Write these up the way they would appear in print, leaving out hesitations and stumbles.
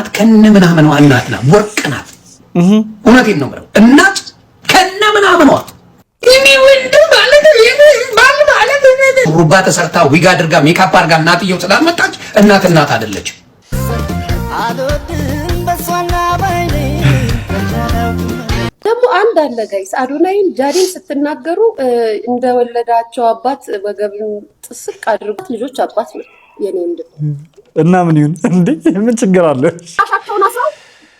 እናት ከነምናምኗ እናት ናት፣ ወርቅ ናት። እውነቴን ነው የምለው። እናት ከነምናምኗ እኔ ወንድ ማለት ሩባ ተሰርታ ዊግ አድርጋ ሜካፕ አድርጋ እናትየው ስላልመጣች እናት አይደለችም። ደግሞ አንድ አለ ጋይስ፣ አዶናይን ጃዲን ስትናገሩ እንደወለዳቸው አባት ወገብን ጥስቅ አድርጉት። ልጆች አባት ነው የኔ እና ምን ይሁን እንዴ? ምን ችግር አለ? አሻቸውን አስረው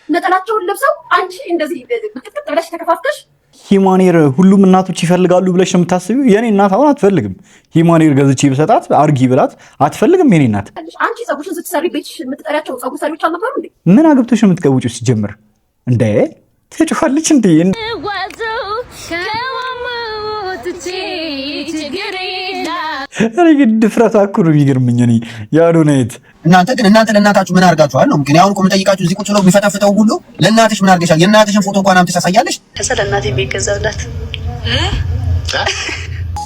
ነጠላቸውን ለብሰው አንቺ እንደዚህ ብትጥጥ ብለሽ ተከፋፍተሽ ሂማኔር ሁሉም እናቶች ይፈልጋሉ ብለሽ ነው የምታስቢው? የኔ እናት አሁን አትፈልግም። ሂማኔር ገዝቼ ብሰጣት አርጊ ብላት አትፈልግም። የኔ እናት አንቺ ፀጉርሽን ስትሰሪ ቤትሽ የምትጠሪያቸው ፀጉር ሰሪዎች አልነበሩ እንዴ? ምን አግብተሽ የምትቀውጪው ሲጀምር እንዴ? ትጭፋለች እንዴ? እኔ ድፍረቷ እኮ ነው የሚገርመኝ። እኔ የአዶናይት እናንተ ለእናታችሁ ምን አድርጋችኋል ነው? ግን አሁን እኮ የምጠይቃችሁ እዚህ ቁጭ ብለው የሚፈተፍተው ሁሉ ለእናትሽ ምን አድርገሻል? የእናትሽን ፎቶ እንኳን አምጥተሽ ታሳያለሽ። ከሰለ እናቴ ቤት ገዛላት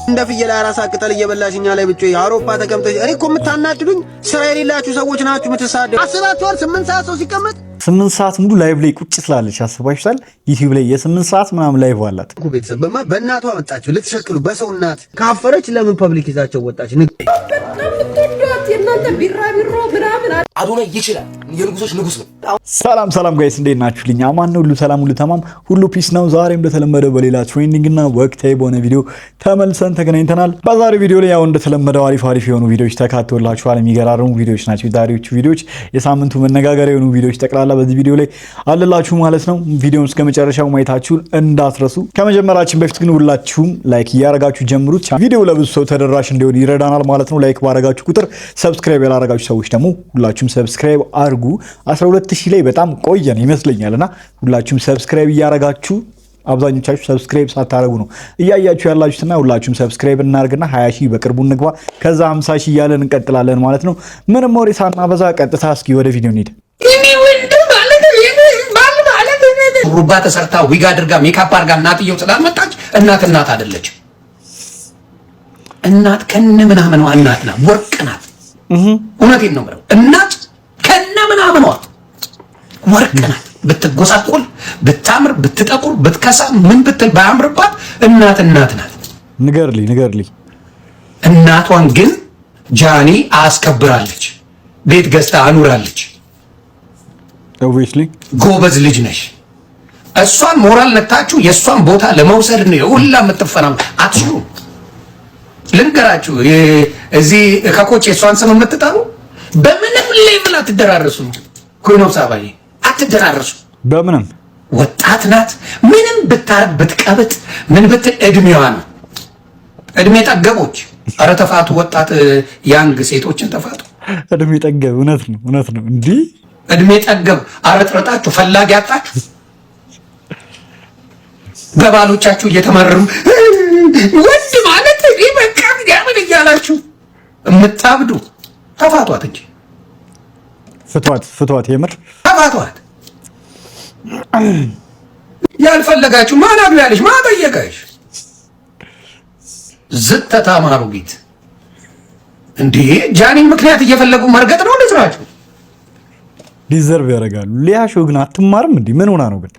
እንደ ፍየል አራሳ ቅጠል እየበላሽኛ ላይ ብቻ አውሮፓ ተቀምጠሽ። እኔ እኮ የምታናድዱኝ ስራ የሌላችሁ ሰዎች ናችሁ የምትሳደቡ። አስባችኋል? 8 ሰዓት ሰው ሲቀመጥ 8 ሰዓት ሙሉ ላይቭ ላይ ቁጭ ስላለች አስባችኋል? ዩቲዩብ ላይ የ8 ሰዓት ምናምን ላይቭ አላት እኮ። ቤተሰብ በእናቷ መጣችሁ ልትሸክሉ፣ በሰው እናት ካፈረች ለምን ፐብሊክ ይዛቸው ወጣች? አዶናይ ይችላል። የንጉሶች ንጉስ ነው። ሰላም ጋይስ እንዴት ናችሁልኝ? አማን ነው፣ ሁሉ ሰላም፣ ሁሉ ተማም፣ ሁሉ ፒስ ነው። ዛሬም እንደተለመደው በሌላ ትሬንዲንግ እና ወቅታዊ በሆነ ቪዲዮ ተመልሰን ተገናኝተናል። በዛሬው ቪዲዮ ላይ ያው እንደተለመደው አሪፍ የሆኑ ቪዲዮዎች ተካተውላችኋል። የሚገራርሙ ቪዲዮዎች ናቸው ዛሬዎቹ ቪዲዮዎች። የሳምንቱ መነጋገሪያ የሆኑ ቪዲዮዎች ጠቅላላ በዚህ ቪዲዮ ላይ አለላችሁ ማለት ነው። ቪዲዮውን እስከ መጨረሻው ማየታችሁን እንዳትረሱ። ከመጀመራችን በፊት ግን ሁላችሁም ላይክ እያረጋችሁ ጀምሩት። ቪዲዮ ለብዙ ሰው ተደራሽ እንዲሆን ይረዳናል ማለት ነው። ላይክ ባረጋችሁ ቁጥር ሰብስክራይብ ያላረጋችሁ ሰዎች ደግሞ ሁላችሁም ሰብስክራይብ አርጉ። 12000 ላይ በጣም ቆየን ይመስለኛልና ሁላችሁም ሰብስክራይብ እያረጋችሁ፣ አብዛኞቻችሁ ሰብስክራይብ ሳታረጉ ነው እያያችሁ ያላችሁትና ሁላችሁም ሰብስክራይብ እናርግና 20000 በቅርቡ እንግባ። ከዛ 50000 እያለን እንቀጥላለን ማለት ነው። ምንም ወሬ ሳናበዛ ቀጥታ እስኪ ወደ ቪዲዮ እንሂድ። ሩባ ተሰርታ ዊግ አድርጋ ሜካፕ አድርጋ እናትየው ስላልመጣች እናት አይደለችም። እናት ከነምናምኗ እናት ናት፣ ወርቅ ናት። እውነቴን ነው የምለው። እናት ከነምናምኗ ወርቅ ናት። ብትጎሳቆል፣ ብታምር፣ ብትጠቁር፣ ብትከሳ፣ ምን ብትል ባያምርባት እናት ናት። ንገርልኝ። እናቷን ግን ጃኒ አስከብራለች፣ ቤት ገዝታ አኑራለች። ኦብቪየስሊ ጎበዝ ልጅ ነሽ። እሷን ሞራል ነታችሁ የእሷን ቦታ ለመውሰድ ነው ሁላ የምትፈናም። አትችሉም። ልንገራችሁ፣ እዚህ ከኮች የእሷን ስም የምትጠሩ በምንም ሌቭል አትደራረሱ። ኮይኖብ ሳባዬ አትደራረሱ በምንም። ወጣት ናት። ምንም ብታረግ ብትቀብጥ ምን ብትል እድሜዋ ነው። እድሜ ጠገቦች። ኧረ ተፋቱ። ወጣት ያንግ ሴቶችን ተፋቱ። እድሜ ጠገብ። እውነት ነው። እንዲህ እድሜ ጠገብ አረጥረጣችሁ ፈላጊ አጣችሁ። በባሎቻችሁ እየተመረሩ ወንድ ማለት በቃ ያምን እያላችሁ የምታብዱ ተፋቷት እንጂ ፍቷት። የምር ተፋቷት። ያልፈለጋችሁ ማን አግቢያለሽ? ማን ጠየቀሽ? ዝተታ ማሩጊት እንዴ! ጃኒን ምክንያት እየፈለጉ መርገጥ ነው ለስራችሁ። ዲዘርቭ ያደርጋሉ። ሊያሾ ግን አትማርም እንዴ? ምን ሆና ነው ግን?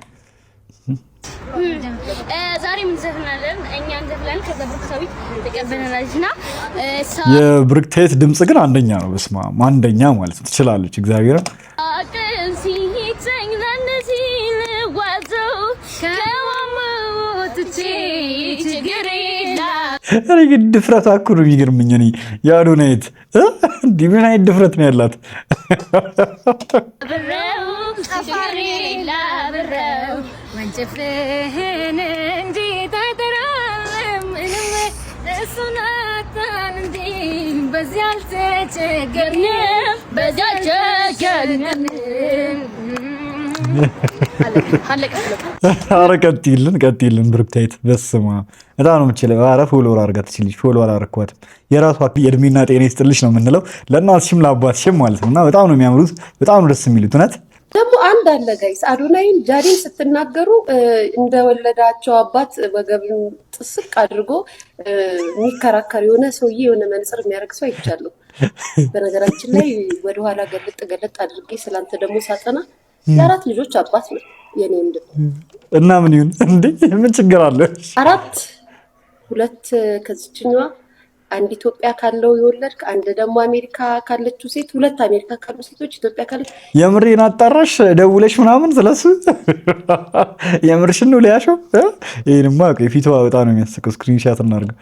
ዛሬ ምን ዘፍናለን? እኛ እንዘፍናለን። ከዛ ብሩክታዊት ተቀበለናልና የብሩክታዊት ድምጽ ግን አንደኛ ነው። በስማ አንደኛ ማለት ነው። ትችላለች። እግዚአብሔር እኔ ግን ድፍረቷ እኮ ነው የሚገርመኝ። እኔ የአዶናይት እንዲህ ምን አይነት ድፍረት ነው ያላት? ኧረ ቀጥይልን ብሩክታዊት። በስመ አብ በጣም ነው የምትችለው። ኧረ ፎሎወር አድርጋት ትችልሽ። ፎሎወር አላደረኳትም። የራሷ የእድሜና ጤና ይስጥልሽ ነው የምንለው ለእናትሽም ለአባትሽም ማለት ነው። እና በጣም ነው የሚያምሩት፣ በጣም ነው ደስ የሚሉት። እውነት ደግሞ አንድ አለ ጋይስ፣ አዶናይን ጃዲን ስትናገሩ እንደወለዳቸው አባት ወገብን ጥስቅ አድርጎ የሚከራከር የሆነ ሰውዬ የሆነ መነጽር የሚያደርግ ሰው አይቻለሁ። በነገራችን ላይ ወደኋላ ገለጥ አድርጌ ስላንተ ደግሞ ሳጠና የአራት ልጆች አባት ነው የኔ እና ምን ይሁን እንዴ? ምን ችግር አለ? አራት ሁለት ከዚችኛዋ አንድ ኢትዮጵያ ካለው የወለድክ አንድ ደግሞ አሜሪካ ካለችው ሴት ሁለት አሜሪካ ካሉ ሴቶች ኢትዮጵያ ካለች የምሬን አጣራሽ ደውለሽ ምናምን ስለሱ የምርሽን ነው ሊያሾው ይሄንማ ፊቷ በጣም ነው የሚያስቀው። ስክሪንሻት እናድርገው።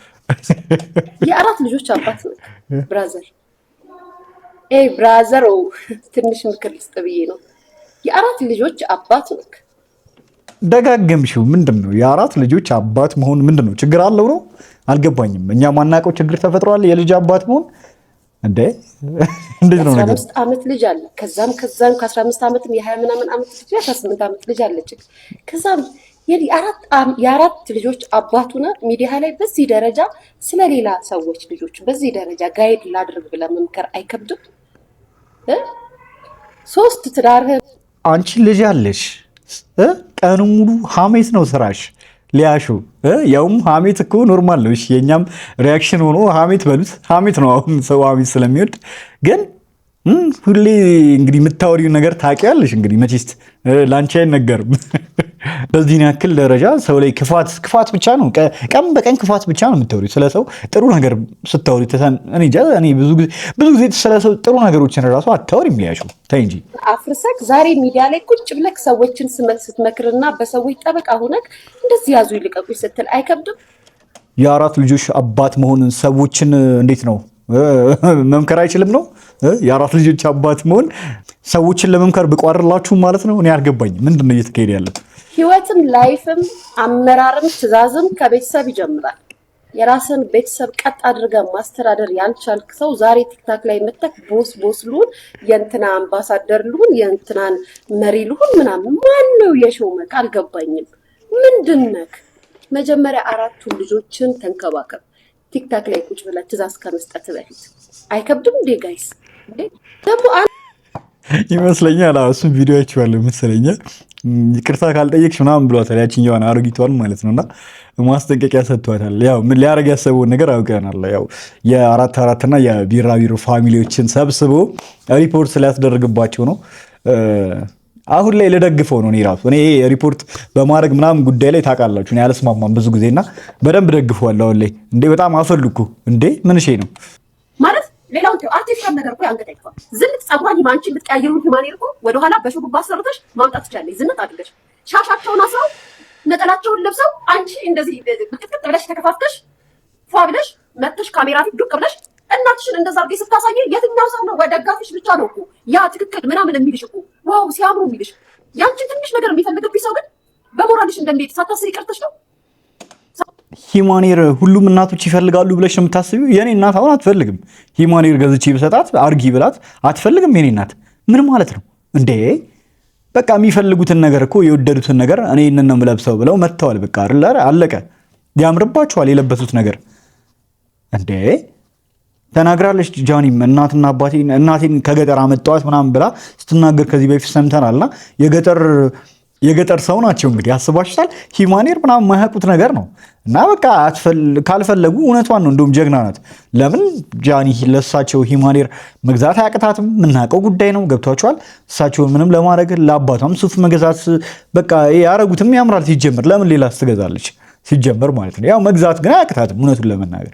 የአራት ልጆች አባት ነው ብራዘር። ብራዘር ትንሽ ምክር ልስጥ ብዬ ነው። የአራት ልጆች አባት ነው። ደጋገምሽው። ምንድነው የአራት ልጆች አባት መሆን ምንድነው ችግር አለው ነው? አልገባኝም። እኛ ማናውቀው ችግር ተፈጥሯል የልጅ አባት መሆን እንዴ? እንዴት ነው ነገር? 15 ዓመት ልጅ አለ። ከዛም ከ15 ዓመትም የ20 ምናምን ዓመት ልጅ 18 ዓመት ልጅ አለች። ከዛም የአራት ልጆች አባቱና ሚዲያ ላይ በዚህ ደረጃ ስለሌላ ሰዎች ልጆች በዚህ ደረጃ ጋይድ ላድርግ ብለህ መምከር አይከብድም? ሶስት ትዳርህ አንቺ ልጅ አለሽ ቀኑ ሙሉ ሀሜት ነው ስራሽ ሊያሹ ያውም ሀሜት እኮ ኖርማል ነው። እሺ የኛም ሪያክሽን ሆኖ ሀሜት በሉት ሀሜት ነው። አሁን ሰው ሀሜት ስለሚወድ ግን ሁሌ እንግዲህ የምታወሪው ነገር ታውቂያለሽ። እንግዲህ መቼስ ላንቺ አይነገርም። በዚህ ያክል ደረጃ ሰው ላይ ክፋት ብቻ ነው፣ ቀን በቀን ክፋት ብቻ ነው የምታወሪው። ስለ ሰው ጥሩ ነገር ስታወሪ እኔ ብዙ ጊዜ ስለ ሰው ጥሩ ነገሮችን ራሱ አታወሪም ሊያሹ። ተይ እንጂ አፍርሰክ ዛሬ ሚዲያ ላይ ቁጭ ብለክ ሰዎችን ስትመክርና በሰዎች ጠበቃ ሆነክ እንደዚህ ያዙ ይልቀቁኝ ስትል አይከብድም? የአራት ልጆች አባት መሆንን ሰዎችን እንዴት ነው መምከር አይችልም ነው? የአራት ልጆች አባት መሆን ሰዎችን ለመምከር ብቋርላችሁ ማለት ነው? እኔ አልገባኝም። ምንድን ነው እየተካሄደ ያለው? ህይወትም ላይፍም አመራርም ትዕዛዝም ከቤተሰብ ይጀምራል። የራስን ቤተሰብ ቀጥ አድርገን ማስተዳደር ያልቻልክ ሰው ዛሬ ቲክታክ ላይ መተክ ቦስ ልሁን፣ የእንትና አምባሳደር ልሁን፣ የእንትናን መሪ ልሁን ምናምን ማን ነው የሾመክ? አልገባኝም። ምንድን ነክ? መጀመሪያ አራቱን ልጆችን ተንከባከብ። ቲክታክ ላይ ቁጭ ብለህ ትዕዛዝ ከመስጠት በፊት አይከብድም እንዴ ጋይስ? ደግሞ ይመስለኛል እሱን ቪዲዮ አይቼዋለሁ መሰለኛል። ይቅርታ ካልጠየቅሽ ምናምን ብሏታል ያችኛዋን አሮጊቷን ማለት ነውና ማስጠንቀቂያ ሰጥቷታል። ያው ምን ሊያደርግ ያሰበውን ነገር አውቀናል። ያው የአራትና የቢራቢሮ ፋሚሊዎችን ሰብስቦ ሪፖርት ስላስደረግባቸው ነው። አሁን ላይ ልደግፈው ነው። እኔ ራሱ ሪፖርት በማድረግ ምናምን ጉዳይ ላይ ታውቃላችሁ እኔ አልስማማም ብዙ ጊዜና በደንብ ደግፈዋለሁ። አሁን ላይ እንዴ በጣም አፈልኩ እንዴ ምን እሺ ነው ማለት ሌላው አርቲፊሻል ነገር እኮ አንገት አይፈታ ዝንጥ ጸጉሯን ማንቺ ልትቀያየሩ ሂማኔር እኮ ወደ ኋላ በሹሩባ አሰርተሽ ማምጣት ትችላለሽ። ዝንጥ አድርገሽ ሻሻቸውን አስረው ነጠላቸውን ለብሰው አንቺ እንደዚህ ብትክት ብለሽ ተከፋፍተሽ ፏ ብለሽ መጥተሽ ካሜራ ፊት ዱቅ ብለሽ እናትሽን እንደዛ አድርገሽ ስታሳይ የትኛው ሰው ነው ወደጋፊሽ ብቻ ነው እኮ ያ ትክክል ምናምን የሚልሽ እኮ ዋው ሲያምሩ የሚልሽ። ያንቺ ትንሽ ነገር የሚፈልግብሽ ሰው ግን በሞራልሽ እንደሚሄድ ሳታስሪ ቀርተሽ ነው። ሂማኔር ሁሉም እናቶች ይፈልጋሉ ብለሽ ነው የምታስቢው? የኔ እናት አሁን አትፈልግም። ሂማኔር ገዝቼ ብሰጣት አርጊ ብላት አትፈልግም። የኔ እናት ምን ማለት ነው እንዴ? በቃ የሚፈልጉትን ነገር እኮ የወደዱትን ነገር እኔ እነን ነው የምለብሰው ብለው መጥተዋል። በቃ አለቀ። ያምርባችኋል የለበሱት ነገር እንዴ? ተናግራለች ጃኒም እናቴን ከገጠር አመጣዋት ምናምን ብላ ስትናገር ከዚህ በፊት ሰምተናልና የገጠር ሰው ናቸው እንግዲህ አስባችሁታል። ሂማኔር ምናምን የማያውቁት ነገር ነው እና በቃ ካልፈለጉ እውነቷን ነው። እንደውም ጀግና ናት። ለምን ጃኒ ለእሳቸው ሂማኔር መግዛት አያቅታትም። የምናውቀው ጉዳይ ነው። ገብቷቸዋል። እሳቸውን ምንም ለማድረግ ለአባቷም ሱፍ መግዛት በቃ ያረጉትም ያምራል። ሲጀምር ለምን ሌላ ትገዛለች? ሲጀምር ማለት ነው። ያው መግዛት ግን አያቅታትም። እውነቱን ለመናገር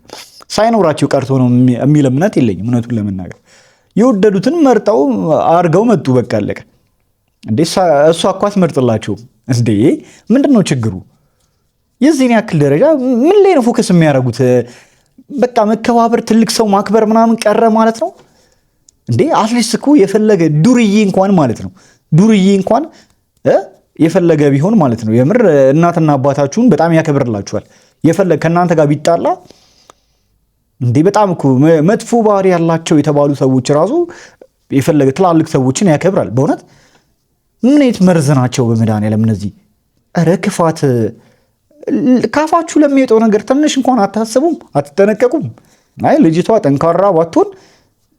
ሳይኖራቸው ቀርቶ ነው የሚል እምነት የለኝም። እውነቱን ለመናገር የወደዱትን መርጠው አርገው መጡ። በቃ አለቀ። እንዴ እሷ እኮ አትመርጥላቸውም እንዴ? ምንድን ነው ችግሩ? የዚህን ያክል ደረጃ ምን ላይ ነው ፎከስ የሚያደርጉት? በቃ መከባበር፣ ትልቅ ሰው ማክበር ምናምን ቀረ ማለት ነው እንዴ? አትሊስት እኮ የፈለገ ዱርዬ እንኳን ማለት ነው ዱርዬ እንኳን የፈለገ ቢሆን ማለት ነው የምር እናትና አባታችሁን በጣም ያከብርላችኋል። የፈለገ ከእናንተ ጋር ቢጣላ እንዴ በጣም እኮ መጥፎ ባህሪ ያላቸው የተባሉ ሰዎች ራሱ የፈለገ ትላልቅ ሰዎችን ያከብራል። በእውነት ምን አይነት መርዝ ናቸው በመድኃኒዓለም እነዚህ! ኧረ ክፋት ካፋችሁ ለሚወጣው ነገር ትንሽ እንኳን አታስቡም፣ አትጠነቀቁም። አይ ልጅቷ ጠንካራ ባትሆን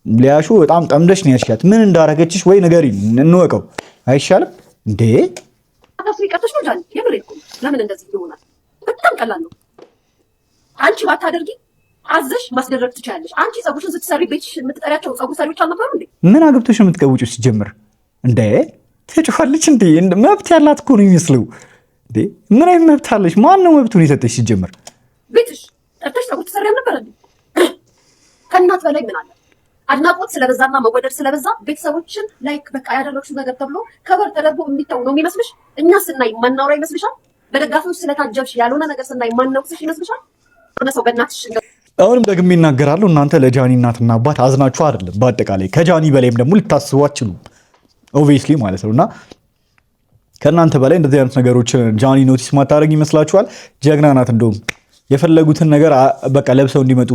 ሊያሹ በጣም ጠምደሽ ነው ያስሻት። ምን እንዳረገችሽ ወይ ንገሪኝ እንወቀው አይሻልም እንዴ? አታስሪ ቀጥሽ ነው ጃኒ። የምሬ እኮ ለምን እንደዚህ ይሆናል? በጣም ቀላል ነው። አንቺ ባታደርጊ አዘሽ ማስደረግ ትችላለሽ። አንቺ ጸጉርሽን ስትሰሪ ቤትሽ የምትጠሪያቸው ጸጉር ሰሪዎች አልነበሩ እንዴ? ምን አግብተሽ የምትቀውጪው ሲጀምር እንዴ? ትጮኻለች እንዴ? መብት ያላት እኮ ነው የሚመስለው እንዴ? ምን አይነት መብት አለሽ? ማን ነው መብቱን የሰጠሽ ሲጀምር? ቤትሽ ጠርተሽ ጸጉር ትሰሪ አልነበረ እንዴ? ከእናት በላይ ምን አለ? አድናቆት ስለበዛና መወደድ ስለበዛ ቤተሰቦችን ላይክ በቃ ያደረግሽው ነገር ተብሎ ከበር ተደርጎ የሚተው ነው የሚመስልሽ? እኛ ስናይ ማናወራ ይመስልሻል? በደጋፊዎች ስለታጀብሽ ያልሆነ ነገር ስናይ ማናውቅሽ ይመስልሻል? ሰው በእናትሽ አሁንም ደግሜ እናገራለሁ። እናንተ ለጃኒ እናትና አባት አዝናችሁ አይደለም፣ በአጠቃላይ ከጃኒ በላይም ደግሞ ልታስቡ አትችሉም። ኦብቪየስሊ ማለት ነውና ከእናንተ በላይ እንደዚህ አይነት ነገሮች ጃኒ ኖቲስ ማታደርግ ይመስላችኋል? ጀግና ናት። እንደውም የፈለጉትን ነገር በቃ ለብሰው እንዲመጡ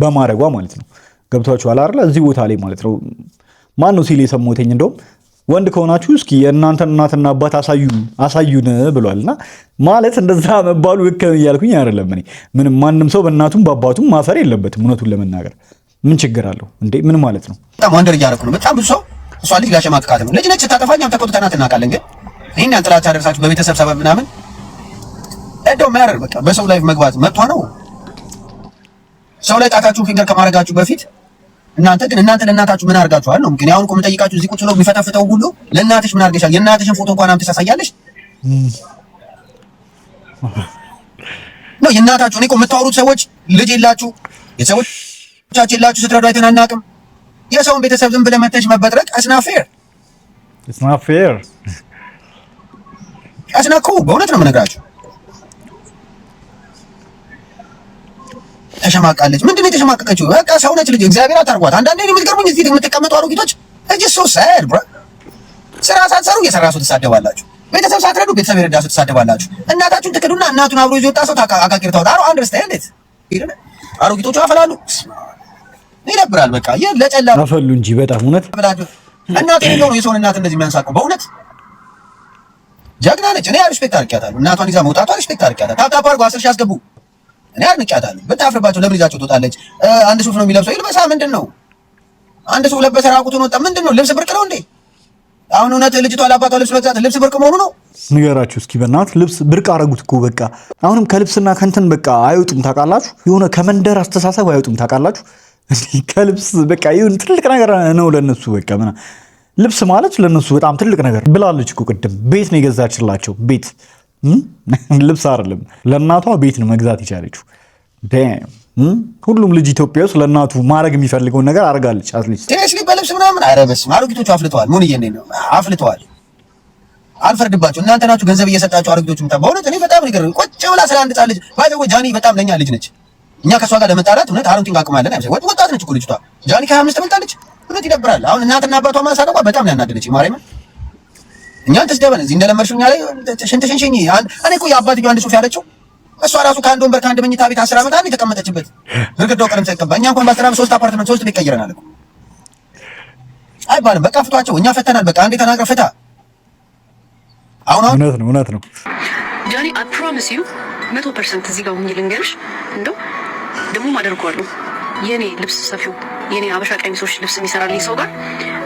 በማድረጓ ማለት ነው። ገብቷችኋል አይደል? እዚህ ቦታ ላይ ማለት ነው። ማን ነው ሲል የሰሞተኝ እንደውም ወንድ ከሆናችሁ እስኪ የእናንተን እናትና አባት አሳዩን ብሏልና ማለት እንደዛ መባሉ ልክ እያልኩኝ አይደለም። እኔ ምንም ማንም ሰው በእናቱም በአባቱም ማፈር የለበትም። እውነቱን ለመናገር ምን ችግር አለው እንዴ? ምን ማለት ነው? በጣም ወንደር እያደረኩ ነው። በጣም ብዙ ሰው እሷ ልጅ ሊያሸማቅቃት ነው። ልጅ ነች ስታጠፋኝ አንተ ተቆጥተናት እናውቃለን። ግን ይሄን ያንጥላቻ ደርሳችሁ በቤተሰብ ሰበብ ምናምን እንደው ማያደር በቃ በሰው ላይ መግባት መጥቷ ነው። ሰው ላይ ጣታችሁ ፊንገር ከማድረጋችሁ በፊት እናንተ ለእናታችሁ ምን አድርጋችኋል ነው? ግን አሁን እኮ የምጠይቃችሁ እዚህ ቁጭ ብለው የሚፈተፍተው ሁሉ ለእናትሽ ምን አድርገሻል? የእናትሽን ፎቶ እንኳን አምጥተሽ ታሳያለሽ ነው? የእናታችሁ እኔ እኮ የምታወሩት ሰዎች ልጅ የላችሁ የሰዎቻችሁ የላችሁ ስትረዱ አይተን አናውቅም። የሰውን ቤተሰብ ዝም ብለህ መተሽ መበጥረቅ አስና ፌር አስና እኮ በእውነት ነው የምነግራችሁ። ተሸማቃለች። ምንድነው የተሸማቀቀችው? በቃ ሰው ነች ልጅ። እግዚአብሔር አታርጓት። አንዳንዴ የምትገርሙኝ እዚህ የምትቀመጡ አሮጊቶች እጅ ሶ ሳድ ብራ ስራ ሳትሰሩ የሰራሱ ትሳደባላችሁ። ቤተሰብ ሳትረዱ ቤተሰብ የረዳሱ ትሳደባላችሁ። እናታችሁን ትክዱና እናቱን አብሮ ይዞ ወጣ ሰው አቃቂር ታውጣ። አሮ አንደርስታንድ ኢት አሮጊቶቹ አፈላሉ። ይደብራል። በቃ ለጨላ አፈሉ እንጂ በጣም እውነት እናቴ ነው የሰውን እናት እንደዚህ የሚያንሳቀው በእውነት ጀግና ነች። እኔ ሪስፔክት አድርጌያታለሁ። እናቷን ይዛ መውጣቷ ሪስፔክት አድርጌያታለሁ። ታፕ አድርጎ 10 ሺህ ያስገቡ እኔ አድንቄያታለሁ። ብታፍርባቸው ለምን ይዛቸው ትወጣለች? አንድ ሱፍ ነው የሚለብሰው ይልበሳ። ምንድን ነው አንድ ሱፍ ለበሰ ራቁቱን ወጣ? ምንድን ነው ልብስ ብርቅ ነው እንዴ? አሁን እውነት ልጅቷ ለአባቷ ልብስ መግዛት ልብስ ብርቅ መሆኑ ነው? ንገራችሁ እስኪ በእናትህ። ልብስ ብርቅ አረጉት እኮ በቃ። አሁንም ከልብስና ከእንትን በቃ አይወጡም ታውቃላችሁ። የሆነ ከመንደር አስተሳሰብ አይወጡም ታውቃላችሁ። ከልብስ በቃ ይሁን ትልቅ ነገር ነው ለነሱ። በቃ ምና ልብስ ማለት ለነሱ በጣም ትልቅ ነገር ብላለች እኮ ቅድም። ቤት ነው የገዛችላቸው ቤት ልብስ አይደለም። ለእናቷ ቤት ነው መግዛት የቻለችው። ሁሉም ልጅ ኢትዮጵያ ውስጥ ለእናቱ ማድረግ የሚፈልገውን ነገር አድርጋለች። አትሊስት ቴስሊ በልብስ ምናምን አይረበስም። አሮጊቶቹ አፍልተዋል። ምን ነው አፍልተዋል። አልፈርድባቸው። እናንተ ናችሁ ገንዘብ እየሰጣችሁ አሮጊቶቹ በእውነት እኔ በጣም ነገር ቁጭ ብላ ስለ አንድ ልጅ ባይዘው ጃኒ በጣም ለኛ ልጅ ነች። እኛ ከሷ ጋር ለመጣላት እውነት አሮንቲንግ አቅማለን አይደል? ወጣት ነች እኮ ልጅቷ። ጃኒ ከ25 ተመልጣለች። እውነት ይደብራል። አሁን እናትና አባቷ ማሳደቋ በጣም ያናደደች ማርያምን። እኛን ተስደበን እዚህ እንደለመድሽው እኛ ላይ ሽንሽኝ። እኔ እኮ የአባትዬው አንድ ሱፍ ያለችው እሷ ራሱ ከአንድ ወንበር ከአንድ መኝታ ቤት 10 ዓመት የተቀመጠችበት ግድግዳው ቀለም ሳይቀባ እኛ እንኳን በ10 ዓመት 3 አፓርትመንት 3 ቤት ቀይረናል እኮ አይባልም። በቃ ፍቷቸው። እኛ ፈተናል። በቃ አንዴ ተናግረህ ፍታ። አሁን እውነት ነው ጃኒ አይ ፕሮሚስ ዩ 100% እዚህ ጋር ሆኜ ልንገርሽ፣ እንደው ደግሞ አደርገዋለሁ። የኔ ልብስ ሰፊው የኔ አበሻ ቀሚሶች ልብስ የሚሰራልኝ ሰው ጋር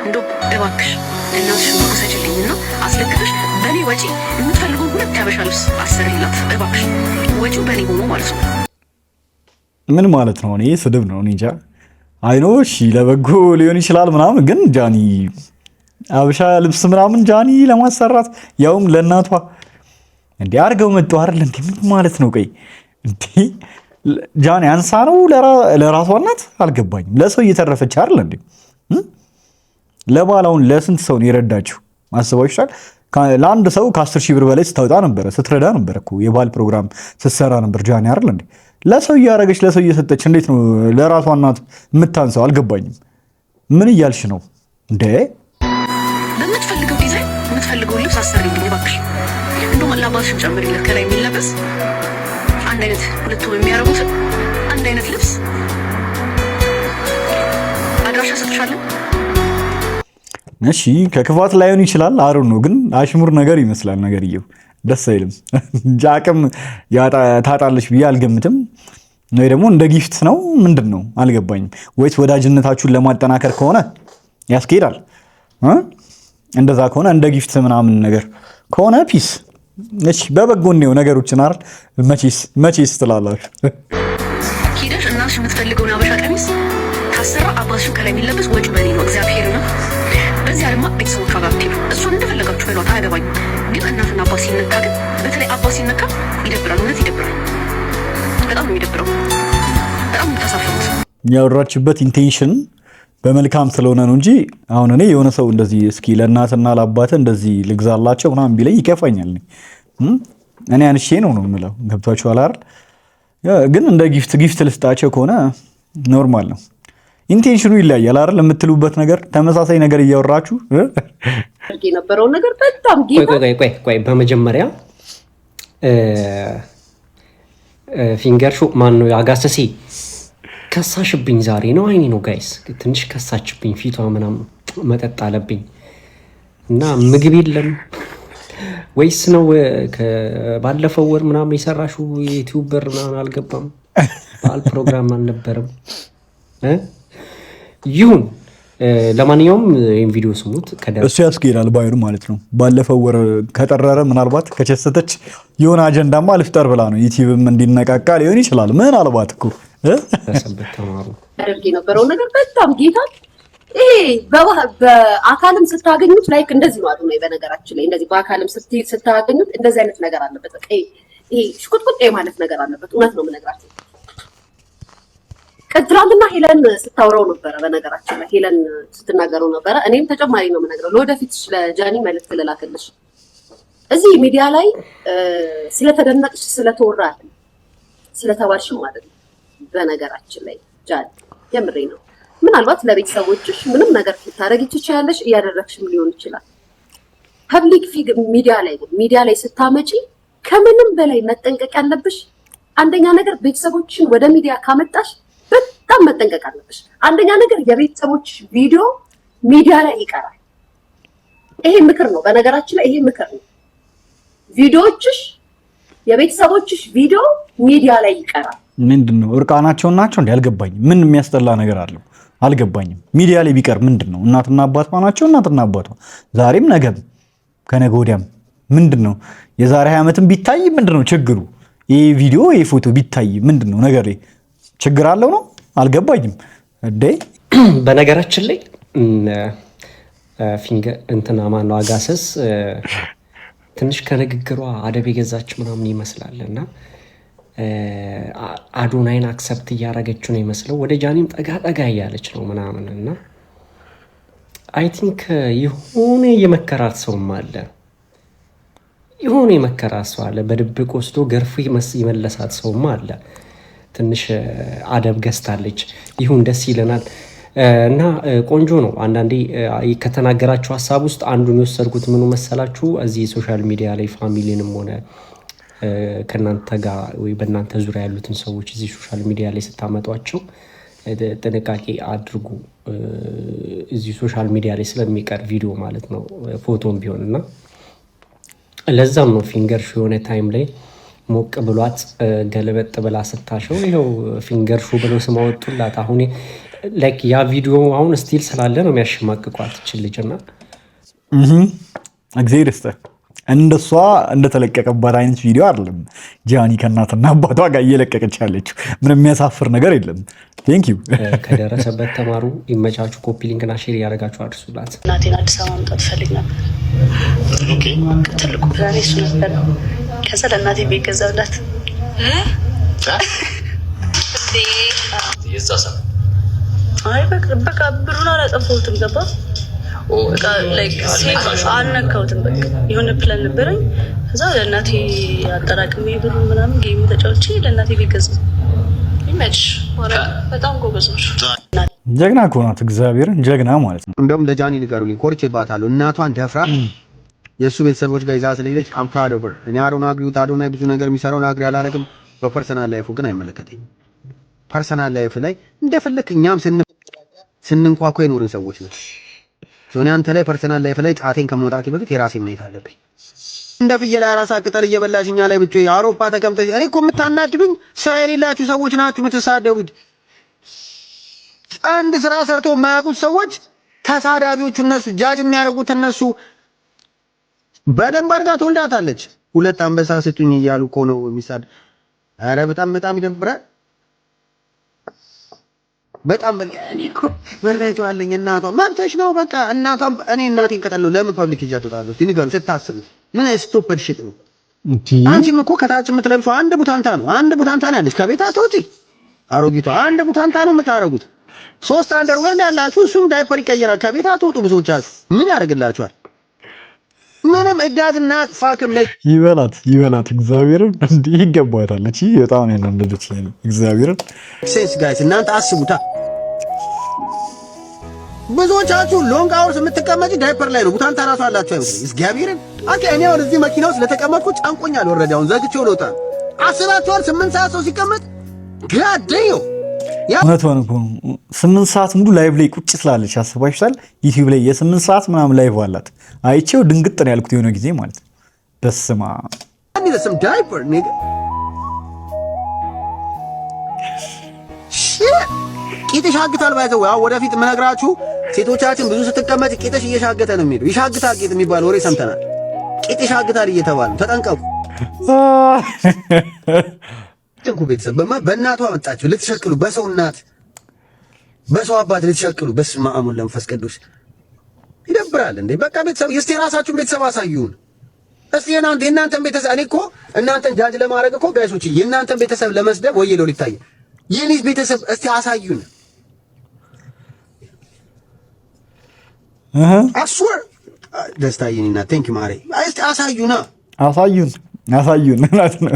እንደው እባክሽ እናትሽ ወሰጅልኝና አስለክተሽ በኔ ወጪ የምትፈልገው 2 ያበሻ ልብስ አሰሪላት እባክሽ። ወጪው በኔ ሆኖ ማለት ነው። ምን ማለት ነው? እኔ ስድብ ነው እንጃ። አይኖ እሺ ለበጎ ሊሆን ይችላል ምናምን፣ ግን ጃኒ አበሻ ልብስ ምናምን ጃኒ ለማሰራት ያውም ለእናቷ እንዴ አድርገው መጡ አይደል እንዴ? ምን ማለት ነው? ቆይ እንዴ ጃኒ አንሳ ነው ለራሷ እናት? አልገባኝም። ለሰው እየተረፈች አይደል እንዴ? ለባላውን ለስንት ሰው ነው የረዳችው? አስባችኋል? ለአንድ ሰው ከ10 ሺህ ብር በላይ ስታወጣ ነበረ፣ ስትረዳ ነበር እኮ የባል ፕሮግራም ስትሰራ ነበር ጃኒ አይደል እንዴ? ለሰው እያደረገች ለሰው እየሰጠች እንዴት ነው ለራሷ እናት የምታንሰው? አልገባኝም። ምን እያልሽ ነው እንዴ? በምትፈልገው ዲዛይን የምትፈልገው ልብስ አሰሪልኝ እባክሽ። እንደውም ለአባትሽም ጨምሪለት ከላይ የሚለበስ አንድ አይነት ሁለቱም የሚያደርጉት አንድ አይነት ልብስ አድራሻ ሰጥቻለሁ። እሺ ከክፋት ላይሆን ይችላል አሩ ነው፣ ግን አሽሙር ነገር ይመስላል ነገርየው። ደስ አይልም። ጃቅም ታጣለች ብዬ አልገምትም። ወይ ደግሞ እንደ ጊፍት ነው ምንድን ነው አልገባኝም። ወይስ ወዳጅነታችሁን ለማጠናከር ከሆነ ያስኬዳል። እንደዛ ከሆነ እንደ ጊፍት ምናምን ነገር ከሆነ ፒስ። እሺ በበጎ ነው ነገሮችን አይደል? መቼስ ትላላችሁ። ሂደሽ እናትሽ አባትሽ የምትፈልገውን አበሻ ቀሚስ ታሰራ አባትሽ ከላይ የሚለበስ ወጭ በኔ ነው እግዚአብሔር ነው። በዚህ ዓለማ ቤተሰቦቿ ጋር ትሄዱ እሷን እንደፈለጋችሁ በሏት አያገባኝም። ግን እናትና አባት ሲነካ ግን በተለይ አባት ሲነካ ይደብራል። እውነት ይደብራል። በጣም ነው የሚደብረው። በጣም የምታሳፍሩት ያወራችበት ኢንቴንሽን በመልካም ስለሆነ ነው እንጂ አሁን እኔ የሆነ ሰው እንደዚህ እስኪ ለእናትና ለአባት እንደዚህ ልግዛላቸው ምናምን ቢለኝ ይከፋኛል። እኔ አንሼ ነው የምለው። ገብቷችኋል አይደል? ግን እንደ ጊፍት ልስጣቸው ከሆነ ኖርማል ነው። ኢንቴንሽኑ ይለያያል አይደል? የምትሉበት ነገር ተመሳሳይ ነገር እያወራችሁ የነበረው ነገር በጣም ቆይ በመጀመሪያ ፊንገር ሾ ማን ነው ያጋሰሲ ከሳሽብኝ ዛሬ ነው አይኔ ነው ጋይስ ትንሽ ከሳችብኝ። ፊቷ ምናምን መጠጥ አለብኝ እና ምግብ የለም ወይስ ነው ባለፈው ወር ምናምን የሰራሽው ዩቲዩበር ምናምን አልገባም። በዓል ፕሮግራም አልነበረም ይሁን። ለማንኛውም ይህን ቪዲዮ ስሙት። እሱ ያስኬዳል ባይሩ ማለት ነው። ባለፈው ወር ከጠረረ ምናልባት ከቸሰተች የሆነ አጀንዳማ ልፍጠር ብላ ነው። ዩቲዩብም እንዲነቃቃ ሊሆን ይችላል። ምናልባት እኮ ሰበት ተማሩ አድርጌ የነበረው ነገር በጣም ጌታ ይሄ በአካልም ስታገኙት ላይክ እንደዚህ ነው አዱናይ። በነገራችን ላይ እንደዚህ በአካልም ስታገኙት እንደዚህ አይነት ነገር አለበት። በቃ ይሄ ሽቁጥቁጥ ማለት ነገር አለበት። እውነት ነው የምነግራችሁ። ትናንትና ሄለን ስታወራው ነበረ። በነገራችን ላይ ሄለን ስትናገረው ነበረ። እኔም ተጨማሪ ነው የምነግረው ለወደፊት ለጃኒ መልዕክት ልላክልሽ። እዚህ ሚዲያ ላይ ስለተደነቅሽ ስለተወራ ስለተባልሽም ማለት ነው። በነገራችን ላይ ጃኒ የምሬ ነው። ምናልባት ለቤተሰቦችሽ ምንም ነገር ልታደርጊ ትችያለሽ፣ እያደረግሽም ሊሆን ይችላል። ፐብሊክ ሚዲያ ላይ ስታመጪ ከምንም በላይ መጠንቀቅ ያለብሽ አንደኛ ነገር ቤተሰቦችን ወደ ሚዲያ ካመጣሽ በጣም መጠንቀቅ አለብሽ። አንደኛ ነገር የቤተሰቦች ቪዲዮ ሚዲያ ላይ ይቀራል። ይሄ ምክር ነው። በነገራችን ላይ ይሄ ምክር ነው። ቪዲዮዎችሽ የቤተሰቦችሽ ቪዲዮ ሚዲያ ላይ ይቀራል። ምንድነው እርቃናቸውን ናቸው እንዴ? አልገባኝም። ምን የሚያስጠላ ነገር አለው? አልገባኝም። ሚዲያ ላይ ቢቀር ምንድነው? እናትና አባቷ ናቸው። እናትና አባቷ ዛሬም ነገም ከነገ ወዲያም ምንድነው? የዛሬ 20 ዓመትም ቢታይ ምንድነው ችግሩ? ይሄ ቪዲዮ ይሄ ፎቶ ቢታይ ምንድነው ነገር ችግር አለው ነው? አልገባኝም እንዴ። በነገራችን ላይ ፊንገር እንትና ማን ነው አጋሰስ ትንሽ ከንግግሯ አደብ የገዛች ምናምን ይመስላል እና አዶናይን አክሰፕት እያደረገችው ነው ይመስለው። ወደ ጃኒም ጠጋ እያለች ነው ምናምን እና አይ ቲንክ የሆነ የመከራት ሰውም አለ። የሆነ የመከራት ሰው አለ። በድብቅ ወስዶ ገርፎ ይመለሳት ሰውም አለ። ትንሽ አደብ ገዝታለች። ይሁን ደስ ይለናል እና ቆንጆ ነው። አንዳንዴ ከተናገራችሁ ሀሳብ ውስጥ አንዱን የወሰድኩት ምኑ መሰላችሁ? እዚህ ሶሻል ሚዲያ ላይ ፋሚሊንም ሆነ ከእናንተ ጋር ወይ በእናንተ ዙሪያ ያሉትን ሰዎች እዚህ ሶሻል ሚዲያ ላይ ስታመጧቸው ጥንቃቄ አድርጉ። እዚህ ሶሻል ሚዲያ ላይ ስለሚቀር ቪዲዮ ማለት ነው ፎቶም ቢሆን እና ለዛም ነው ፊንገር ሾ የሆነ ታይም ላይ ሞቅ ብሏት ገለበጥ ብላ ስታሸው ይኸው ፊንገር ሾ ብለው ስም አወጡላት። አሁን ላይክ ያ ቪዲዮ አሁን ስቲል ስላለ ነው የሚያሸማቅቋት እችን ልጅና እግዚአብሔር ይስጥህ። እንደሷ እንደተለቀቀባት አይነት ቪዲዮ አይደለም ጃኒ ከእናትና አባቷ ጋር እየለቀቀች ያለችው። ምንም የሚያሳፍር ነገር የለም። ቴንክ ዩ። ከደረሰበት ተማሩ። ይመቻችሁ። ኮፒ ሊንክና ሼር እያደረጋችሁ አድርሱላት። እናቴን አዲስ አበባ መምጣት ፈልግ ነበር። ትልቁ ፕላኔ እሱ ነበር። ከዛ ለእናቴ ቤት ገዛላት። አይ በቃ ብሩን አላጠፋሁትም። ገባ አልነካሁትም። በቃ የሆነ ፕላን ነበረኝ። ከዛ ለእናቴ አጠራቅሜ ብሩ ምናምን ጌም ተጫውቼ ለእናቴ ቤት ገዛ። ይመች በጣም ጎበዝ ነው። ጀግና እኮ ናት። እግዚአብሔርን ጀግና ማለት ነው። እንደውም ለጃኒ ንገሩልኝ፣ ኮርቼባታለሁ። እናቷን ደፍራ የእሱ ቤተሰቦች ጋር ይዛ ስለሄደች አም ፕራውድ ኦፍ ሄር። እኔ አዶናይ ብዙ ነገር የሚሰራውን አግሪ አላደርግም። በፐርሰናል ላይፉ ግን አይመለከተኝም። ፐርሰናል ላይፍ ላይ እንደፈለክ እኛም ስንንኳኳ የኖርን ሰዎች ነው። ዞኔ አንተ ላይ ፐርሰናል ላይፍ ላይ ጣቴን ከመውጣቴ በፊት የራሴ ማየት አለብኝ። እንደ ፍየል አራሳ ቅጠል እየበላሽ እኛ ላይ ብቻ አውሮፓ ተቀምጠሽ እኔ እኮ የምታናድዱኝ ሰው የሌላችሁ ሰዎች ናችሁ የምትሳደቡት። አንድ ስራ ሰርቶ የማያውቁት ሰዎች ተሳዳቢዎቹ እነሱ፣ ጃጅ የሚያደርጉት እነሱ። በደንብ አድርጋ ትወልዳታለች። ሁለት አንበሳ ስጡኝ እያሉ እኮ ነው የሚሳድ። ኧረ በጣም ይደብራል። በጣም እኔ እኮ መረጃ አለኝ። እናቷ መብትሽ ነው በቃ እናቷ እኔ እናቴን ከጠለው ለምን ፐብሊክ ይጃቱታሉ? ንገሩ ስታስብ ምን ስቶፐር ሽት ነው? አንቺም እኮ ከታች የምትለብሺው አንድ ቡታንታ ነው። አንድ ቡታንታ ነው ያለሽ። ከቤት አትወጪ አሮጊቷ አንድ ቡታንታ ነው የምታረጉት። 3 አንደርዌር ያላችሁ እሱም ዳይፐር ይቀየራል። ከቤት አትወጡ። ብዙዎቻችሁ ምን ያደርግላችኋል? ምንም እዳትና ፋክም ላይ ይበላት እግዚአብሔርን እንዴ ይገባታል። እቺ በጣም ነው እንደዚህ እግዚአብሔርን ሴንስ ጋይስ እናንተ አስቡታ። ብዙዎቻችሁ ሎንግ አወርስ የምትቀመጪ ዳይፐር ላይ ነው። ቡታንታ ራሱ አላችሁ አይመስልም? እግዚአብሔርን አከ እኔ አሁን እዚህ መኪና ውስጥ ለተቀመጥኩ ጫንቆኛል። ወረደ አሁን ዘግቼው ልወጣ። አስባችኋል? 8 ሰዓት ሰው ሲቀመጥ ጋደዩ እውነቷን እኮ 8 ሰዓት ሙሉ ላይቭ ላይ ቁጭ ስላለች አስባችኋል? ዩቲዩብ ላይ የ8 ሰዓት ምናምን ላይቭ አላት። አይቼው ድንግጥ ነው ያልኩት የሆነ ጊዜ ማለት ነው። በስማ አንዲ ለሰም ዳይፐር ኒጋ ቂጥሽ አግታል ባይዘው ያው ወደፊት የምነግራችሁ ሴቶቻችን ብዙ ስትቀመጥ ቂጥሽ እየሻገተ ነው የሚሄደው። ይሻግታል ቂጥ የሚባል ወሬ ሰምተናል። ቂጥሽ አግታል እየተባለ ተጠንቀቁ። ጥንቁ ቤተሰብ በእናቷ መጣችሁ ልትሸክሉ፣ በሰው እናት በሰው አባት ልትሸክሉ። በስመ አብ ወወልድ ወመንፈስ ቅዱስ ይደብራል እንዴ! በቃ ቤተሰብ እስቲ ራሳችሁን ቤተሰብ አሳዩን። እስቲ የእናንተን ቤተሰብ እኔ እኮ እናንተን ጃጅ ለማድረግ እኮ ጋይሶች የእናንተን ቤተሰብ ለመስደብ ወይ ሌሎ ሊታይ የኔስ ቤተሰብ እስቲ አሳዩን። አስወር ደስታዬና ቴንክ ማሬ እስቲ አሳዩን ማለት ነው።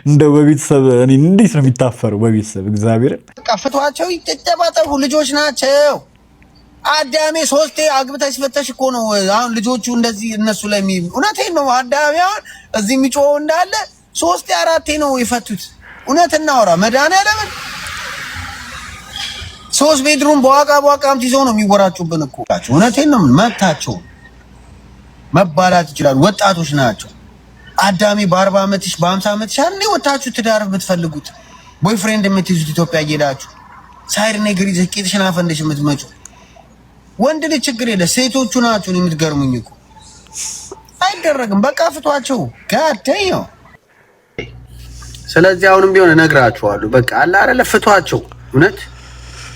እንደው በቤተሰብ እኔ እንዴት ነው የሚታፈረው? በቤተሰብ እግዚአብሔር ቀፍቷቸው ይተጨባጠቡ ልጆች ናቸው። አዳሜ 3 አግብተሽ ፈተሽ እኮ ነው አሁን ልጆቹ እንደዚህ እነሱ ላይ እውነቴን ነው። አዳሜ አሁን እዚህ የሚጮኸው እንዳለ 3 4 ነው የፈቱት። እውነት እናወራ መድኃኒዓለም 3 ቤድሩም በዋቃም ይዘው ነው የሚወራጩብን እኮ። እውነቴን ነው። መብታቸው መባላት ይችላሉ። ወጣቶች ናቸው። አዳሜ በ40 ዓመትሽ በ50 ዓመትሽ አንዴ ወጣችሁ ትዳር የምትፈልጉት ቦይፍሬንድ የምትይዙት ኢትዮጵያ እየሄዳችሁ ሳይድ ነገር ይዘሽ ቂጥሽን አፈንደሽ የምትመጪው ወንድ ልጅ ችግር የለ። ሴቶቹ ናችሁ የምትገርሙኝ እኮ። አይደረግም። በቃ ፍቷቸው ጋደኛ። ስለዚህ አሁንም ቢሆን እነግራችኋለሁ። በቃ አለ አይደለ ፍቷቸው። እውነት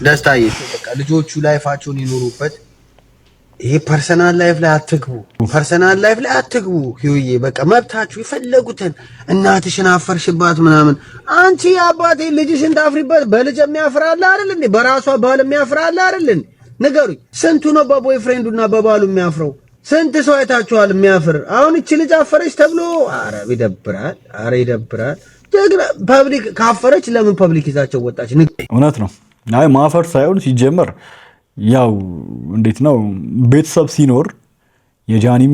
ደስታዬ በቃ ልጆቹ ላይፋቸውን ይኖሩበት። ይሄ ፐርሰናል ላይፍ ላይ አትግቡ። ህይወዬ በቃ መብታችሁ የፈለጉትን። እናትሽን አፈርሽባት ምናምን አንቺ አባቴ ልጅሽን ታፍሪበት። በልጅ የሚያፍራል አይደል እንዴ? በራሷ ባል የሚያፍራል አይደል እንዴ? ንገሩኝ። ስንቱ ነው በቦይፍሬንዱና በባሉ የሚያፍረው? ስንት ሰው አይታችኋል የሚያፍር? አሁን እቺ ልጅ አፈረች ተብሎ ይደብራል። ደግና ፐብሊክ ካፈረች ለምን ፐብሊክ ይዛቸው ወጣች? እውነት ነው። አይ ማፈር ሳይሆን ሲጀመር ያው እንዴት ነው ቤተሰብ ሲኖር የጃኒም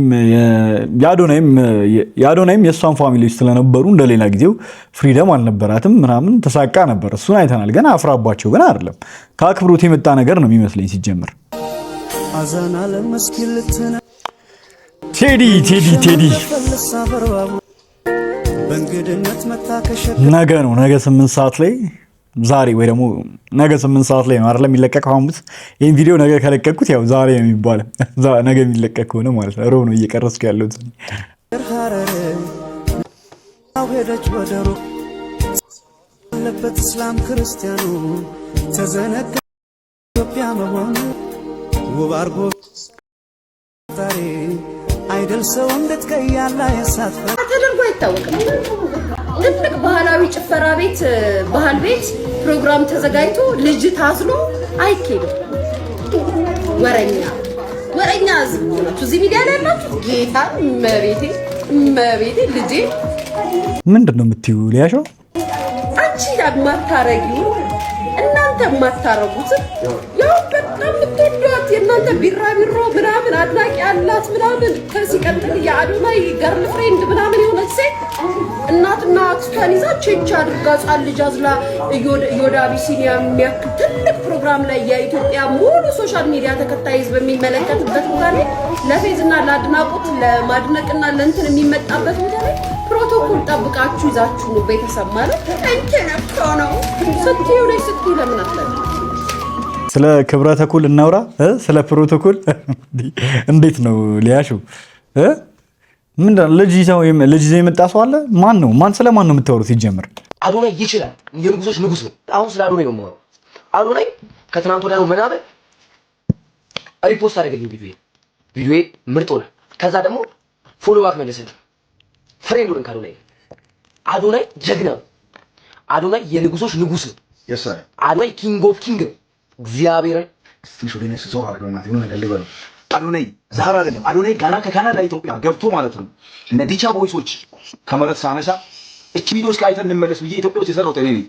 የአዶናይም የእሷን ፋሚሊዎች ስለነበሩ እንደሌላ ጊዜው ፍሪደም አልነበራትም ምናምን ተሳቃ ነበር። እሱን አይተናል። ግን አፍራባቸው ግን አይደለም። ከአክብሮት የመጣ ነገር ነው የሚመስለኝ ሲጀመር። ቴዲ ነገ 8 ሰዓት ላይ ዛሬ ወይ ደግሞ ነገ 8 ሰዓት ላይ ነው አይደል የሚለቀቀው ሐሙስ። ይሄን ቪዲዮ ነገ ከለቀቅኩት ያው ዛሬ ነው የሚባለው። ነገ የሚለቀቅ ሆነ ማለት ነው። ሮብ ነው እየቀረስኩ ያለሁት። እስላም ክርስቲያኑ ተዘነጋ ኢትዮጵያ መሆኑ ውብ አርጎ ዛሬ አይደል ሰው እንድትቀያላ ያሳፈ ተደርጎ አይታወቅም። ትልቅ ባህላዊ ጭፈራ ቤት ባህል ቤት ፕሮግራም ተዘጋጅቶ ልጅ ታዝሎ አይኬድም። ወረኛ ዝምብላችሁ እዚህ ሚዲያ ላይ ያላችሁ ጌታ መቤቴ ልጄ ምንድን ነው የምትዩ? ሊያሾው አንቺ የማታረጊው እናንተ የማታረጉትን ያው በጣም የምትወዷት የእናንተ ቢራቢሮ ምናምን አድናቂ ያላት ምናምን ከሲቀጥል የአዶናይ ገርል ፍሬንድ ምናምን የሆነች ሴት እናትና አክስቷን ይዛ ቼች አድርጋ ጻል ልጅ አዝላ ዮዳ አቢሲኒያ የሚያክል ትልቅ ፕሮግራም ላይ የኢትዮጵያ ሙሉ ሶሻል ሚዲያ ተከታይ ህዝብ የሚመለከትበት ቦታ ላይ ለፌዝና ለአድናቆት ለማድነቅና ለእንትን የሚመጣበት ቦታ ላይ ፕሮቶኮል ጠብቃችሁ ይዛችሁ ነው ቤተሰብ ማለት እንትን እኮ ነው ስትዩ ላይ ስትዩ ለምን አትላችሁ? ስለ ክብረ ተኩል እናውራ። ስለ ፕሮቶኮል እንዴት ነው ሊያሹ? ምንድነው ልጅ ይዘው የመጣ ሰው አለ? ማን ነው? ስለማን ነው የምታወሩት? ሲጀምር አዶናይ ይችላል። የንጉሶች ንጉስ ነው። አሁን ስለ አዶናይ ነው የማወራው። አዶናይ ከትናንት ወዲያ ነው ምናምን ሪፖስት አደረገልኝ ቪዲዮ ምርጥ ሆነ። ከዛ ደግሞ ፎሎ ባክ መለሰልኝ ፍሬንድ ሆነን ከአዶናይ አዶናይ ጀግና አዶናይ የንጉሶች ንጉስ ነው። አዶናይ ኪንግ ኦፍ ኪንግ እግዚአብሔርን ትንሽ ወደ እነሱ ሰው አድርገውና የሆነ ነገር ልበለው። አዶናይ ዛሬ አይደለም አዶናይ ጋና ከካናዳ ኢትዮጵያ ገብቶ ማለት ነው እነ ዲቻ ቦይሶች ከመረት ሳነሳ እቺ ቪዲዮስ ላይ አይተን እንመለስ ብዬ ኢትዮጵያ ውስጥ የሰራሁት እኔ ነኝ።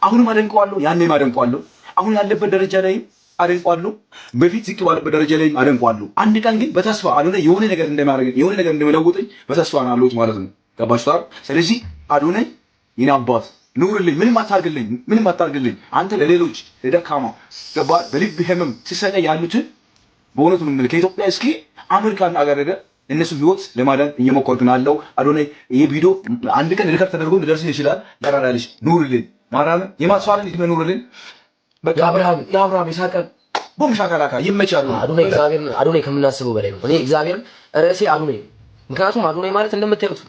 አሁንም አደንቀዋለሁ፣ ያኔም አደንቀዋለሁ፣ አሁን ያለበት ደረጃ ላይ አደንቀዋለሁ፣ በፊት ዝቅ ባለበት ደረጃ ላይ አደንቀዋለሁ። አንድ ቀን ግን በተስፋ አዶናይ የሆነ ነገር እንደማደርግ የሆነ ነገር እንደመለውጠኝ በተስፋ ነው ያለሁት ማለት ነው። ገባችሁ? ስለዚህ አዶናይ የኔ አባት ኑርልኝ፣ ምንም አታርግልኝ። አንተ ለሌሎች ለደካማ ገባ በልብ ህመም ሲሰቃይ ያሉትን በእውነቱ ምን ከኢትዮጵያ እስኪ አሜሪካን አገረደ እነሱ ህይወት ለማዳን እየሞከርኩ ነው ያለው። አዶናይ ይሄ ቪዲዮ አንድ ቀን ሪከርድ ተደርጎ ሊደርስ ይችላል። ያራዳልሽ ኑርልኝ፣ ማራም የማስዋልን ይድመ ኑርልኝ። በቃ አብርሃም ይሳቀ ቦምሻካላካ ይመቻሉ። አዶናይ ከምናስበው በላይ ነው። እኔ እግዚአብሔር ርዕሴ አዶናይ፣ ምክንያቱም አዶናይ ማለት እንደምታዩት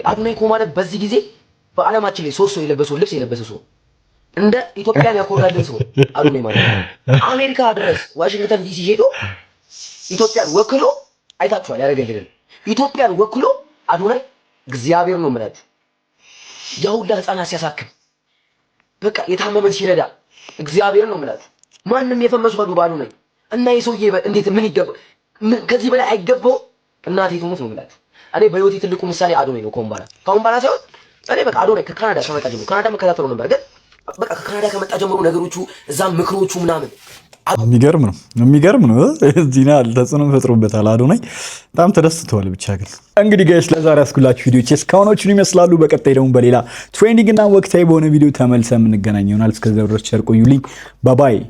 አዶናይ እኮ ማለት በዚህ ጊዜ በዓለማችን ላይ 3 ሰው የለበሰው ልብስ የለበሰ ሰው እንደ ኢትዮጵያን ያኮራልን ሰው አዶናይ ማለት ነው። አሜሪካ ድረስ ዋሽንግተን ዲሲ ሄዶ ኢትዮጵያን ወክሎ አይታችኋል ያደረገልን። ኢትዮጵያን ወክሎ አዶናይ እግዚአብሔር ነው ማለት ያውላ ህፃናት ሲያሳክም በቃ የታመመን ሲረዳ እግዚአብሔር ነው ማለት ማንም የፈመሱ አሉ በአዶናይ እና የሰውዬ እንዴት ምን ይገባው ከዚህ በላይ አይገባው። እናቴ ትሙት ነው ማለት እኔ በህይወቴ ትልቁ ምሳሌ አዶናይ ነው። ከአሁን በኋላ ሳይሆን እኔ በቃ አዶናይ ከካናዳ ከመጣ ጀምሮ ካናዳ መከታተሉ ነበር፣ ግን በቃ ከካናዳ ከመጣ ጀምሮ ነገሮቹ እዛም ምክሮቹ ምናምን የሚገርም ነው። እዚህና ተጽዕኖ ፈጥሮበታል አዶናይ። በጣም ተደስተዋል። ብቻ ግን እንግዲህ ጋይስ ለዛሬ ያስኩላችሁ ቪዲዮዎች እስካሁኖቹን ይመስላሉ። በቀጣይ ደግሞ በሌላ ትሬንዲንግ እና ወቅታዊ በሆነ ቪዲዮ ተመልሰን የምንገናኝ ይሆናል። እስከዚያው ድረስ ቸር ቆዩልኝ። ባባይ